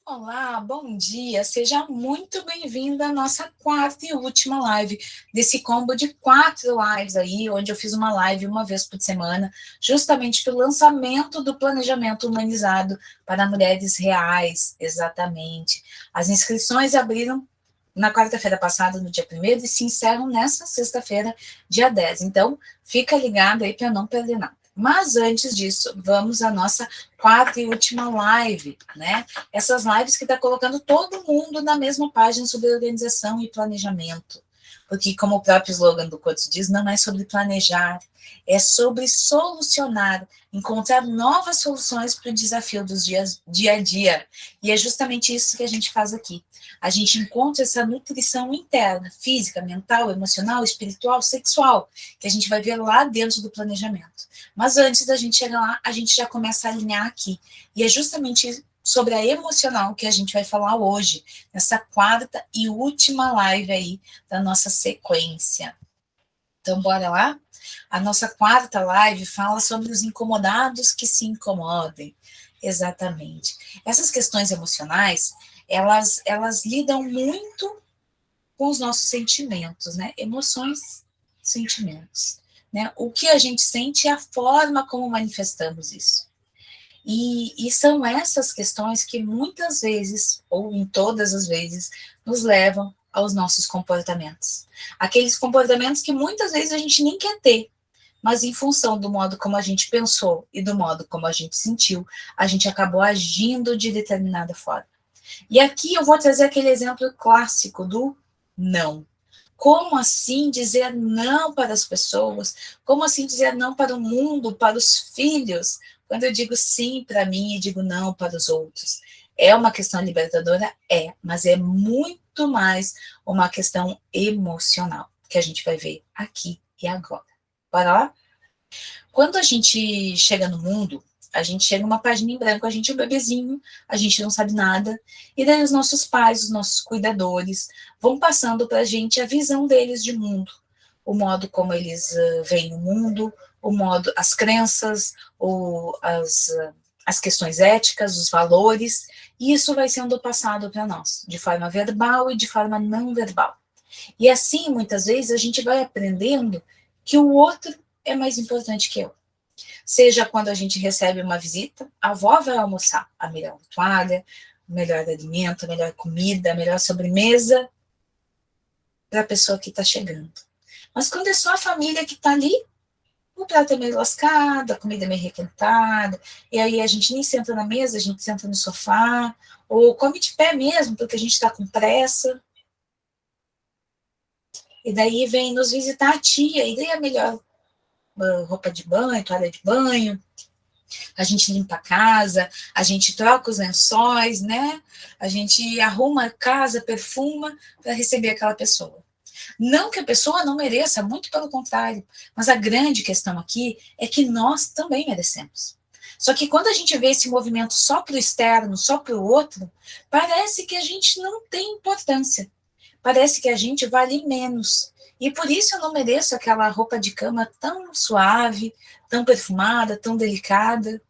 Olá, bom dia, seja muito bem-vindo à nossa quarta e última live desse combo de 4 lives aí, onde eu fiz uma live uma vez por semana, justamente pelo lançamento do planejamento humanizado para mulheres reais, exatamente. As inscrições abriram na quarta-feira passada, no dia 1º, e se encerram nesta sexta-feira, dia 10. Então, fica ligado aí para não perder nada. Mas antes disso, vamos à nossa quarta e última live, né? Essas lives que está colocando todo mundo na mesma página sobre organização e planejamento. Porque, como o próprio slogan do Coach diz, não é sobre planejar, é sobre solucionar, encontrar novas soluções para o desafio dos dia a dia. E é justamente isso que a gente faz aqui. A gente encontra essa nutrição interna, física, mental, emocional, espiritual, sexual, que a gente vai ver lá dentro do planejamento. Mas antes da gente chegar lá, a gente já começa a alinhar aqui. E é justamente sobre a emocional que a gente vai falar hoje, nessa quarta e última live aí da nossa sequência. Então, bora lá? A nossa quarta live fala sobre os incomodados que se incomodem. Exatamente. Essas questões emocionais, elas lidam muito com os nossos sentimentos, né? Emoções, sentimentos. Né? O que a gente sente é a forma como manifestamos isso. E são essas questões que muitas vezes, ou em todas as vezes, nos levam aos nossos comportamentos. Aqueles comportamentos que muitas vezes a gente nem quer ter, mas em função do modo como a gente pensou e do modo como a gente sentiu, a gente acabou agindo de determinada forma. E aqui eu vou trazer aquele exemplo clássico do não. Como assim dizer não para as pessoas? Como assim dizer não para o mundo, para os filhos? Quando eu digo sim para mim e digo não para os outros. É uma questão libertadora? É, mas é muito mais uma questão emocional, que a gente vai ver aqui e agora. Bora lá? Quando a gente chega no mundo, a gente chega numa página em branco, a gente é um bebezinho, a gente não sabe nada, e daí os nossos pais, os nossos cuidadores, vão passando para a gente a visão deles de mundo, o modo como eles veem o mundo, o modo, as crenças, as questões éticas, os valores, e isso vai sendo passado para nós, de forma verbal e de forma não verbal. E assim, muitas vezes, a gente vai aprendendo que o outro é mais importante que eu. Seja quando a gente recebe uma visita, a avó vai almoçar a melhor toalha, o melhor alimento, a melhor comida, a melhor sobremesa para a pessoa que está chegando. Mas quando é só a família que está ali, o prato é meio lascado, a comida é meio requentada, e aí a gente nem senta na mesa, a gente senta no sofá, ou come de pé mesmo, porque a gente está com pressa. E daí vem nos visitar a tia, e daí a melhor roupa de banho, toalha de banho, a gente limpa a casa, a gente troca os lençóis, né? A gente arruma a casa, perfuma para receber aquela pessoa. Não que a pessoa não mereça, muito pelo contrário, mas a grande questão aqui é que nós também merecemos. Só que quando a gente vê esse movimento só para o externo, só para o outro, parece que a gente não tem importância. Parece que a gente vale menos. E por isso eu não mereço aquela roupa de cama tão suave, tão perfumada, tão delicada.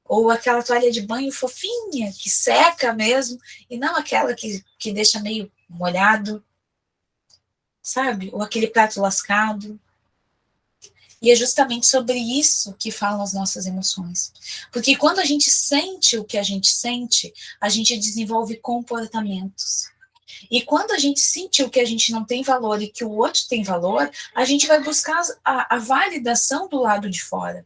Ou aquela toalha de banho fofinha, que seca mesmo, e não aquela que deixa meio molhado, sabe? Ou aquele prato lascado. E é justamente sobre isso que falam as nossas emoções. Porque quando a gente sente o que a gente desenvolve comportamentos. E quando a gente sentiu que a gente não tem valor e que o outro tem valor, a gente vai buscar a validação do lado de fora,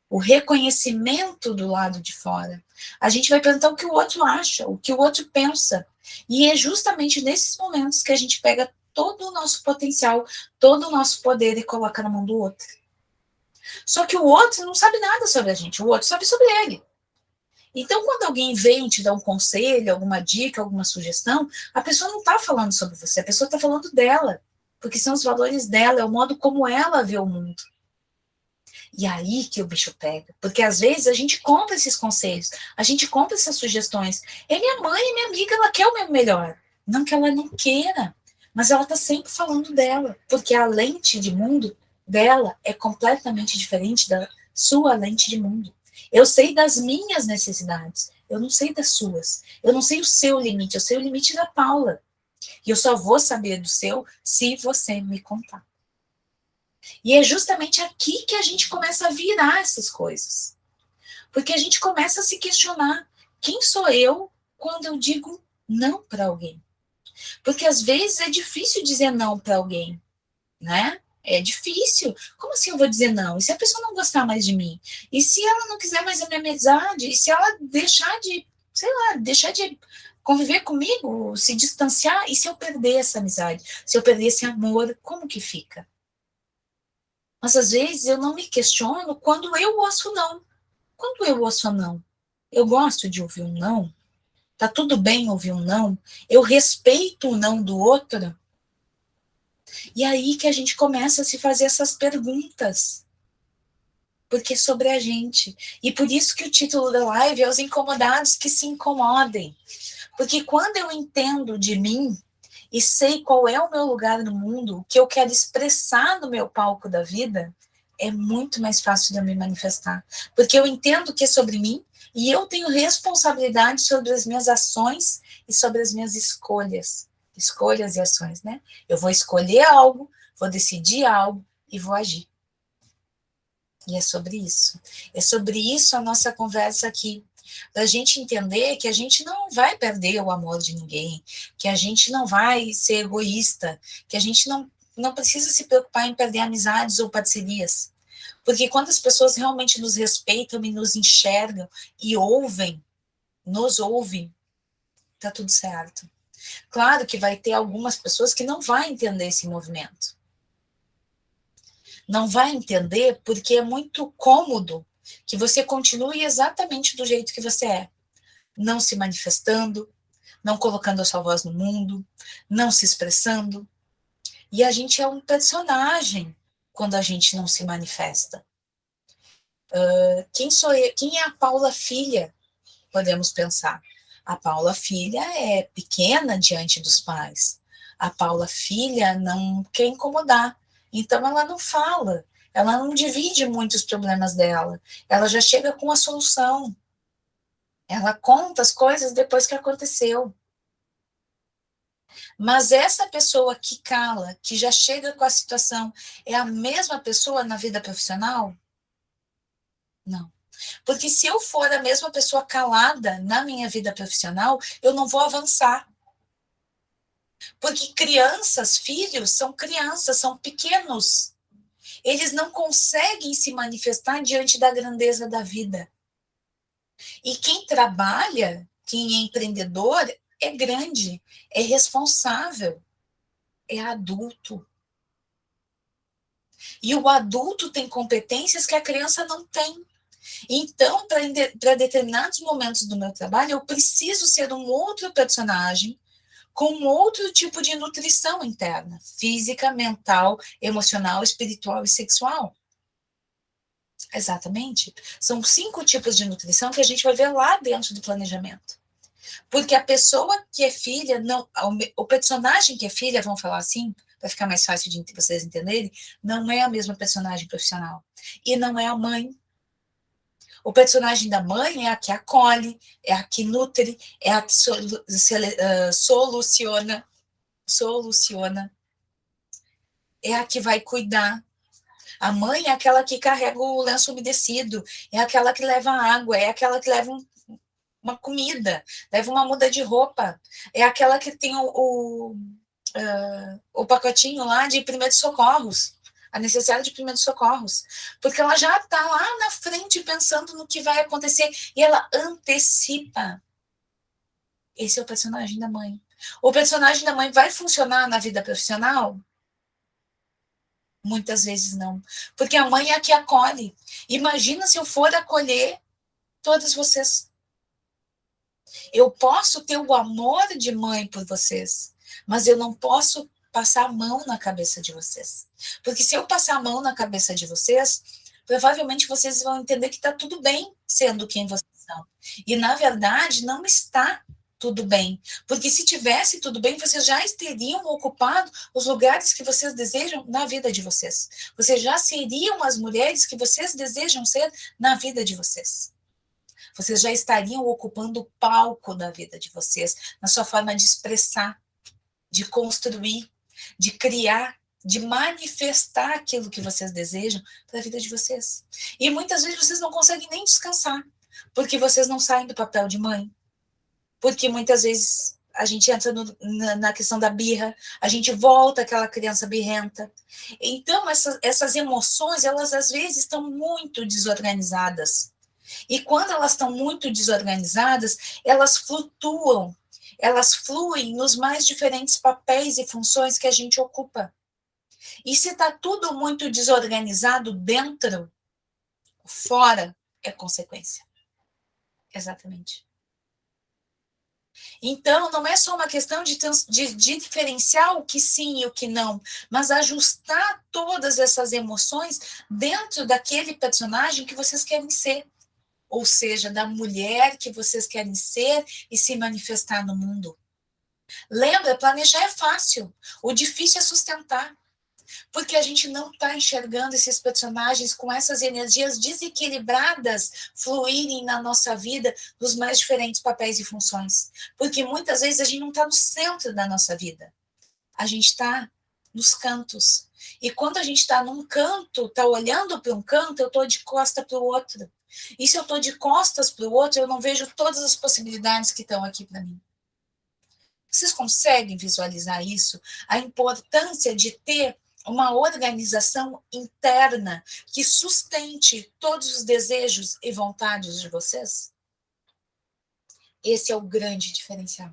o reconhecimento do lado de fora. A gente vai perguntar o que o outro acha, o que o outro pensa. E é justamente nesses momentos que a gente pega todo o nosso potencial, todo o nosso poder e coloca na mão do outro. Só que o outro não sabe nada sobre a gente, o outro sabe sobre ele. Então, quando alguém vem te dar um conselho, alguma dica, alguma sugestão, a pessoa não está falando sobre você, a pessoa está falando dela, porque são os valores dela, é o modo como ela vê o mundo. E aí que o bicho pega, porque às vezes a gente compra esses conselhos, a gente compra essas sugestões. É minha mãe, minha amiga, ela quer o meu melhor. Não que ela não queira, mas ela está sempre falando dela, porque a lente de mundo dela é completamente diferente da sua lente de mundo. Eu sei das minhas necessidades, Eu não sei das suas. Eu não sei o seu limite. Eu sei o limite da Paula. E eu só vou saber do seu se você me contar. E é justamente aqui que a gente começa a virar essas coisas. Porque a gente começa a se questionar: quem sou eu quando eu digo não para alguém? Porque às vezes é difícil dizer não para alguém, né? É difícil. Como assim eu vou dizer não? E se a pessoa não gostar mais de mim? E se ela não quiser mais a minha amizade? E se ela deixar de, sei lá, deixar de conviver comigo, se distanciar? E se eu perder essa amizade? Se eu perder esse amor, como que fica? Mas às vezes eu não me questiono quando eu ouço não. Quando eu ouço não, eu gosto de ouvir um não. Tá tudo bem ouvir um não? Eu respeito o não do outro? E aí que a gente começa a se fazer essas perguntas. Porque é sobre a gente. E por isso que o título da live é Os Incomodados que se Incomodem. Porque quando eu entendo de mim e sei qual é o meu lugar no mundo, o que eu quero expressar no meu palco da vida, é muito mais fácil de eu me manifestar. Porque eu entendo que é sobre mim e eu tenho responsabilidade sobre as minhas ações e sobre as minhas escolhas. Escolhas e ações, né? Eu vou escolher algo, vou decidir algo e vou agir. E é sobre isso. É sobre isso a nossa conversa aqui. Para a gente entender que a gente não vai perder o amor de ninguém, que a gente não vai ser egoísta, que a gente não precisa se preocupar em perder amizades ou parcerias. Porque quando as pessoas realmente nos respeitam e nos enxergam e ouvem, nos ouvem, tá tudo certo. Claro que vai ter algumas pessoas que não vão entender esse movimento. Não vai entender porque é muito cômodo que você continue exatamente do jeito que você é. Não se manifestando, não colocando a sua voz no mundo, não se expressando. E a gente é um personagem quando a gente não se manifesta. Quem sou eu? Quem é a Paula filha? Podemos pensar. A Paula filha é pequena diante dos pais. A Paula filha não quer incomodar. Então ela não fala. Ela não divide muito os problemas dela. Ela já chega com a solução. Ela conta as coisas depois que aconteceu. Mas essa pessoa que cala, que já chega com a situação, é a mesma pessoa na vida profissional? Não. Porque se eu for a mesma pessoa calada na minha vida profissional, eu não vou avançar. Porque crianças, filhos, são pequenos. Eles não conseguem se manifestar diante da grandeza da vida. E quem trabalha, quem é empreendedor, é grande, é responsável, é adulto. E o adulto tem competências que a criança não tem. Então, para determinados momentos do meu trabalho, eu preciso ser um outro personagem com outro tipo de nutrição interna, física, mental, emocional, espiritual e sexual. Exatamente. São 5 tipos de nutrição que a gente vai ver lá dentro do planejamento. Porque a pessoa que é filha, não, o personagem que é filha, vamos falar assim, para ficar mais fácil de vocês entenderem, não é a mesma personagem profissional. E não é a mãe. O personagem da mãe é a que acolhe, é a que nutre, é a que soluciona, é a que vai cuidar. A mãe é aquela que carrega o lenço umedecido, é aquela que leva água, é aquela que leva uma comida, leva uma muda de roupa, é aquela que tem o pacotinho lá de primeiros socorros, a necessidade de primeiros socorros, porque ela já está lá na frente pensando no que vai acontecer e ela antecipa. Esse é o personagem da mãe. O personagem da mãe vai funcionar na vida profissional? Muitas vezes não, porque a mãe é a que acolhe. Imagina se eu for acolher todas vocês. Eu posso ter o amor de mãe por vocês, mas eu não posso passar a mão na cabeça de vocês. Porque se eu passar a mão na cabeça de vocês, provavelmente vocês vão entender que está tudo bem sendo quem vocês são. E, na verdade, não está tudo bem. Porque se tivesse tudo bem, vocês já teriam ocupado os lugares que vocês desejam na vida de vocês. Vocês já seriam as mulheres que vocês desejam ser na vida de vocês. Vocês já estariam ocupando o palco da vida de vocês, na sua forma de expressar, de construir, de criar, de manifestar aquilo que vocês desejam para a vida de vocês. E muitas vezes vocês não conseguem nem descansar, porque vocês não saem do papel de mãe, porque muitas vezes a gente entra na questão da birra, a gente volta aquela criança birrenta. Então, essas emoções, elas às vezes estão muito desorganizadas. E quando elas estão muito desorganizadas, elas flutuam, elas fluem nos mais diferentes papéis e funções que a gente ocupa. E se está tudo muito desorganizado dentro, fora é consequência. Exatamente. Então, não é só uma questão de diferenciar o que sim e o que não, mas ajustar todas essas emoções dentro daquele personagem que vocês querem ser. Ou seja, da mulher que vocês querem ser e se manifestar no mundo. Lembra, planejar é fácil, o difícil é sustentar, porque a gente não está enxergando esses personagens com essas energias desequilibradas fluírem na nossa vida nos mais diferentes papéis e funções, porque muitas vezes a gente não está no centro da nossa vida, a gente está nos cantos, e quando a gente está num canto, está olhando para um canto, eu estou de costa para o outro. E se eu estou de costas para o outro, eu não vejo todas as possibilidades que estão aqui para mim. Vocês conseguem visualizar isso? A importância de ter uma organização interna que sustente todos os desejos e vontades de vocês? Esse é o grande diferencial.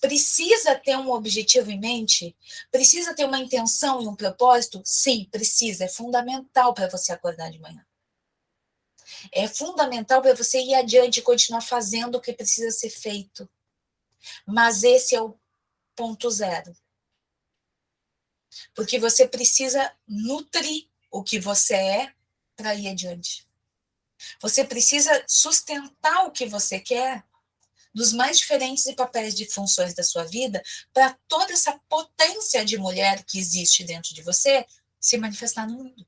Precisa ter um objetivo em mente? Precisa ter uma intenção e um propósito? Sim, precisa. É fundamental para você acordar de manhã. É fundamental para você ir adiante e continuar fazendo o que precisa ser feito. Mas esse é o ponto zero. Porque você precisa nutrir o que você é para ir adiante. Você precisa sustentar o que você quer dos mais diferentes papéis de funções da sua vida para toda essa potência de mulher que existe dentro de você se manifestar no mundo.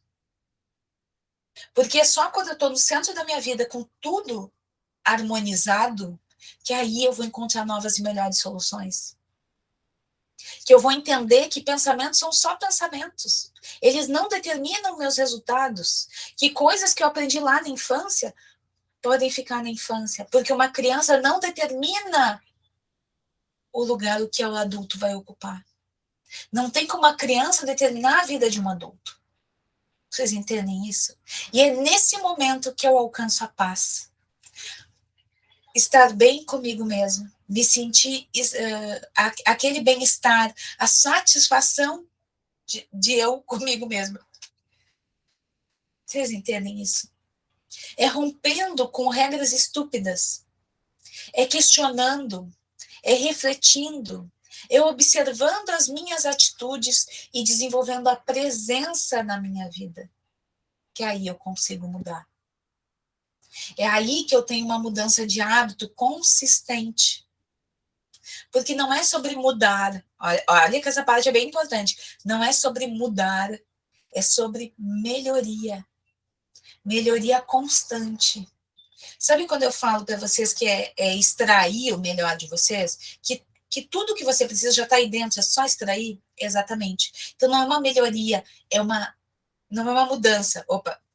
Porque é só quando eu estou no centro da minha vida com tudo harmonizado que aí eu vou encontrar novas e melhores soluções. Que eu vou entender que pensamentos são só pensamentos. Eles não determinam meus resultados. Que coisas que eu aprendi lá na infância podem ficar na infância. Porque uma criança não determina o lugar que o adulto vai ocupar. Não tem como a criança determinar a vida de um adulto. Vocês entendem isso? E é nesse momento que eu alcanço a paz. Estar bem comigo mesmo. Me sentir aquele bem-estar, a satisfação de eu comigo mesmo. Vocês entendem isso? É rompendo com regras estúpidas. É questionando. É refletindo. É observando as minhas atitudes e desenvolvendo a presença na minha vida. Que aí eu consigo mudar. É aí que eu tenho uma mudança de hábito consistente. Porque não é sobre mudar. Olha que essa parte é bem importante. Não é sobre mudar, é sobre melhoria. Melhoria constante. Sabe quando eu falo para vocês que é extrair o melhor de vocês? Que tudo que você precisa já está aí dentro, é só extrair? Exatamente. Então não é uma melhoria, não é uma mudança.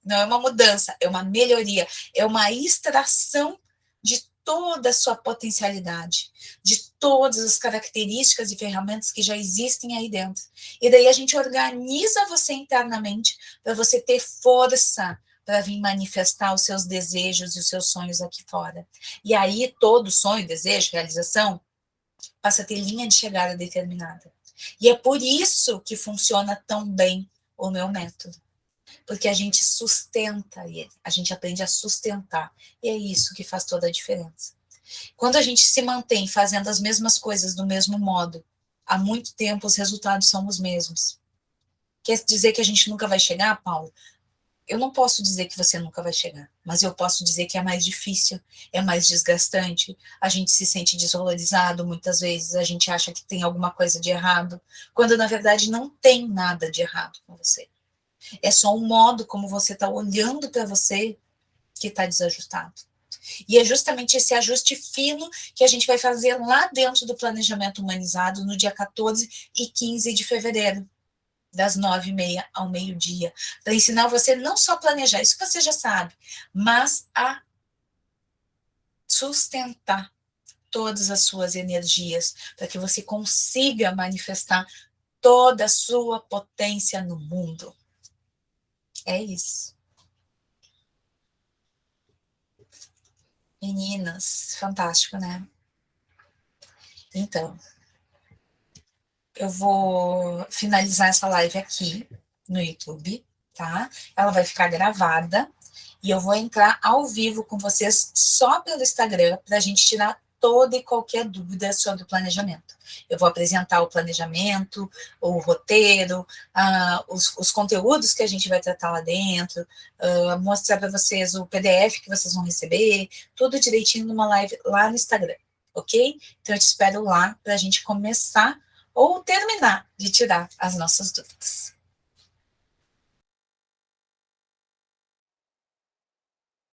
Não é uma mudança, é uma melhoria. É uma extração de toda a sua potencialidade, de todas as características e ferramentas que já existem aí dentro. E daí a gente organiza você internamente para você ter força para vir manifestar os seus desejos e os seus sonhos aqui fora. E aí todo sonho, desejo, realização passa a ter linha de chegada determinada. E é por isso que funciona tão bem o meu método. Porque a gente sustenta ele, a gente aprende a sustentar, e é isso que faz toda a diferença. Quando a gente se mantém fazendo as mesmas coisas do mesmo modo, há muito tempo os resultados são os mesmos. Quer dizer que a gente nunca vai chegar, Paulo? Eu não posso dizer que você nunca vai chegar, mas eu posso dizer que é mais difícil, é mais desgastante, a gente se sente desvalorizado muitas vezes, a gente acha que tem alguma coisa de errado, quando na verdade não tem nada de errado com você. É só um modo como você está olhando para você que está desajustado. E é justamente esse ajuste fino que a gente vai fazer lá dentro do planejamento humanizado no dia 14 e 15 de fevereiro, das 9h30 ao meio-dia, para ensinar você não só a planejar, isso você já sabe, mas a sustentar todas as suas energias, para que você consiga manifestar toda a sua potência no mundo. É isso. Meninas, fantástico, né? Então, eu vou finalizar essa live aqui no YouTube, tá? Ela vai ficar gravada e eu vou entrar ao vivo com vocês só pelo Instagram para a gente tirar toda e qualquer dúvida sobre o planejamento. Eu vou apresentar o planejamento, o roteiro, os conteúdos que a gente vai tratar lá dentro, mostrar para vocês o PDF que vocês vão receber, tudo direitinho numa live lá no Instagram, ok? Então eu te espero lá para a gente começar ou terminar de tirar as nossas dúvidas.